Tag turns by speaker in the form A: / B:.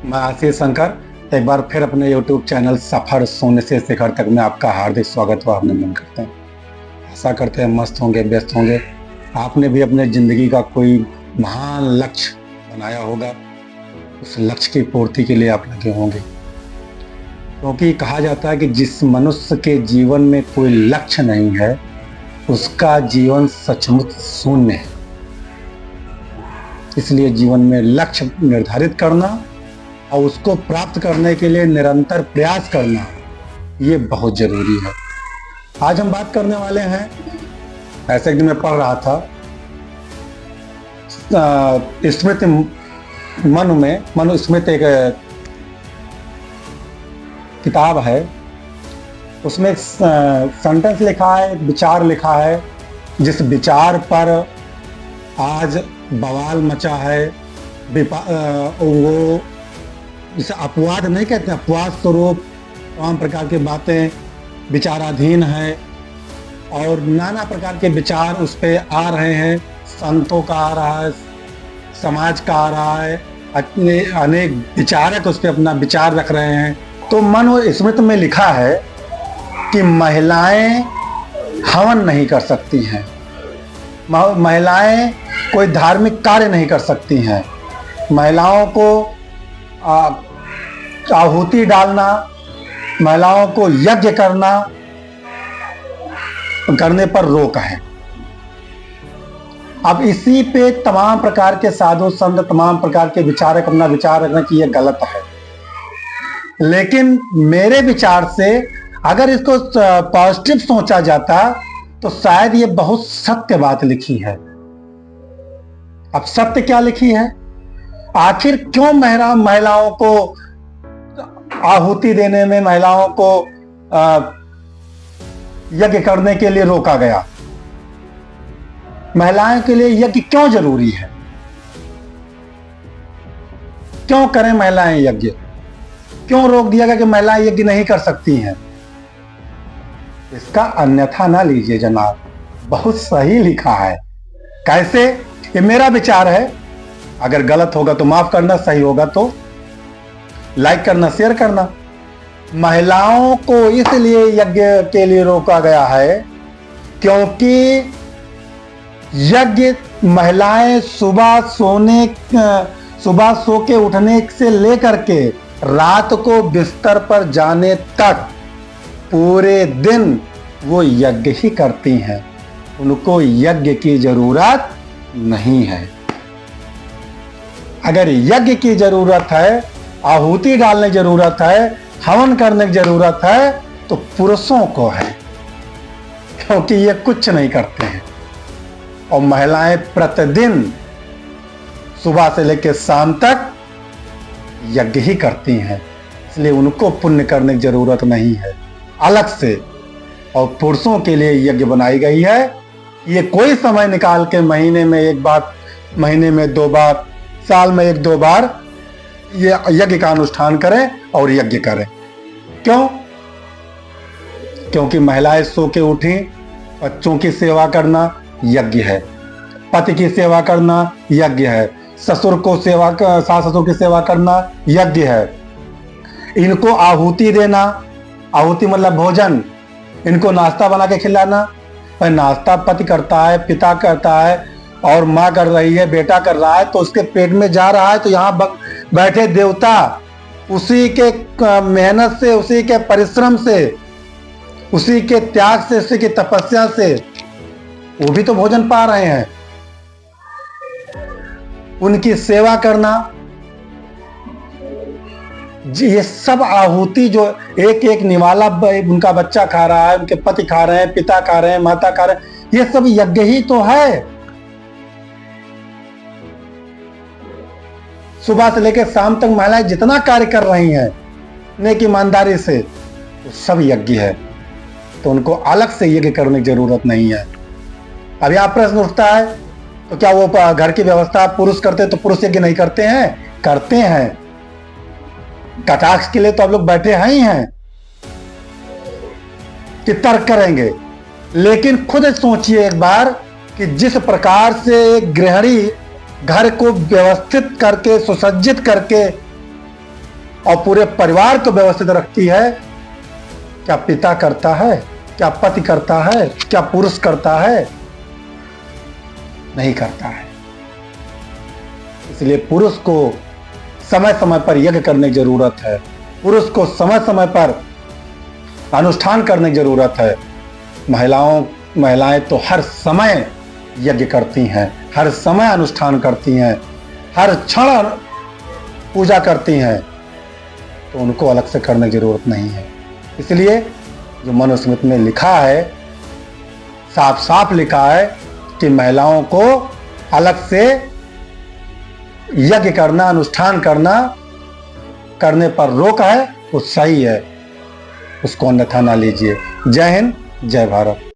A: मैं आशीष शंकर एक बार फिर अपने YouTube चैनल सफर शून्य से शिखर तक में आपका हार्दिक स्वागत व अभिनंदन करते हैं। आशा करते हैं मस्त होंगे, व्यस्त होंगे। आपने भी अपने ज़िंदगी का कोई महान लक्ष्य बनाया होगा, उस लक्ष्य की पूर्ति के लिए आप लगे होंगे। क्योंकि कहा जाता है कि जिस मनुष्य के जीवन में कोई लक्ष्य नहीं है उसका जीवन सचमुच शून्य है। इसलिए जीवन में लक्ष्य निर्धारित करना और उसको प्राप्त करने के लिए निरंतर प्रयास करना ये बहुत जरूरी है। आज हम बात करने वाले हैं, ऐसे कि मैं पढ़ रहा था स्मृति मनुस्मृति एक किताब है, उसमें एक सेंटेंस लिखा है, एक विचार लिखा है, जिस विचार पर आज बवाल मचा है। वो इसे अपवाद नहीं कहते, अपवाद स्वरूप तमाम प्रकार की बातें विचाराधीन है और नाना प्रकार के विचार उस पर आ रहे हैं। संतों का आ रहा है, समाज का आ रहा है, अनेक विचारक उस पर अपना विचार रख रहे हैं। तो मनुस्मृति में लिखा है कि महिलाएं हवन नहीं कर सकती हैं, महिलाएं कोई धार्मिक कार्य नहीं कर सकती हैं, महिलाओं को आहुति डालना, महिलाओं को यज्ञ करने पर रोक है। अब इसी पे तमाम प्रकार के साधु संत, तमाम प्रकार के विचारक अपना विचार रखना कि यह गलत है। लेकिन मेरे विचार से अगर इसको पॉजिटिव सोचा जाता तो शायद ये बहुत सत्य बात लिखी है। अब सत्य क्या लिखी है? आखिर क्यों महिलाओं को आहुति देने में, महिलाओं को यज्ञ करने के लिए रोका गया? महिलाओं के लिए यज्ञ क्यों जरूरी है? क्यों करें महिलाएं यज्ञ? क्यों रोक दिया गया कि महिलाएं यज्ञ नहीं कर सकती हैं? इसका अन्यथा ना लीजिए जनाब, बहुत सही लिखा है। कैसे? ये मेरा विचार है, अगर गलत होगा तो माफ करना, सही होगा तो लाइक करना, शेयर करना। महिलाओं को इसलिए यज्ञ के लिए रोका गया है क्योंकि यज्ञ महिलाएं सुबह सो के उठने से लेकर के रात को बिस्तर पर जाने तक पूरे दिन वो यज्ञ ही करती हैं, उनको यज्ञ की जरूरत नहीं है। अगर यज्ञ की जरूरत है, आहुति डालने की जरूरत है, हवन करने की जरूरत है तो पुरुषों को है, क्योंकि ये कुछ नहीं करते हैं और महिलाएं प्रतिदिन सुबह से लेकर शाम तक यज्ञ ही करती हैं। इसलिए उनको पुण्य करने की जरूरत नहीं है अलग से। और पुरुषों के लिए यज्ञ बनाई गई है। ये कोई समय निकाल के महीने में एक बार, महीने में 2 बार, साल में 1-2 बार ये यज्ञ का अनुष्ठान करें और यज्ञ करें। क्यों? क्योंकि महिलाएं सो के उठी, बच्चों की सेवा करना यज्ञ है, पति की सेवा करना यज्ञ है, सास ससुर की सेवा करना यज्ञ है, इनको आहुति देना, आहुति मतलब भोजन, इनको नाश्ता बना के खिलाना। पर नाश्ता पति करता है, पिता करता है और माँ कर रही है, बेटा कर रहा है, तो उसके पेट में जा रहा है। तो यहाँ बैठे देवता उसी के मेहनत से, उसी के परिश्रम से, उसी के त्याग से, उसी की तपस्या से वो भी तो भोजन पा रहे हैं। उनकी सेवा करना, ये सब आहुति जो एक एक निवाला उनका बच्चा खा रहा है, उनके पति खा रहे हैं, पिता खा रहे हैं, माता खा रहे हैं, ये सब यज्ञ ही तो है। सुबह से लेकर शाम तक महिलाएं जितना कार्य कर रही हैं नेक ईमानदारी से, वो सब यज्ञ है। तो उनको अलग से यज्ञ करने की जरूरत नहीं है। अब यहां प्रश्न उठता है, तो क्या वो घर की व्यवस्था पुरुष करते तो पुरुष यज्ञ नहीं करते हैं? करते हैं। कटाक्ष के लिए तो आप लोग बैठे ही हैं कि तर्क करेंगे। लेकिन खुद सोचिए एक बार कि जिस प्रकार से एक गृहिणी घर को व्यवस्थित करके, सुसज्जित करके और पूरे परिवार को व्यवस्थित रखती है। क्या पिता करता है? क्या पति करता है? क्या पुरुष करता है? नहीं करता है। इसलिए पुरुष को समय समय पर यज्ञ करने की जरूरत है। पुरुष को समय समय पर अनुष्ठान करने की जरूरत है। महिलाएं तो हर समय यज्ञ करती हैं, हर समय अनुष्ठान करती हैं, हर क्षण पूजा करती हैं, तो उनको अलग से करने की जरूरत नहीं है। इसलिए जो मनुस्मृति में लिखा है, साफ साफ लिखा है कि महिलाओं को अलग से यज्ञ करना, अनुष्ठान करने पर रोक है, वो सही है, उसको अन्यथा ना लीजिए। जय हिंद, जय भारत।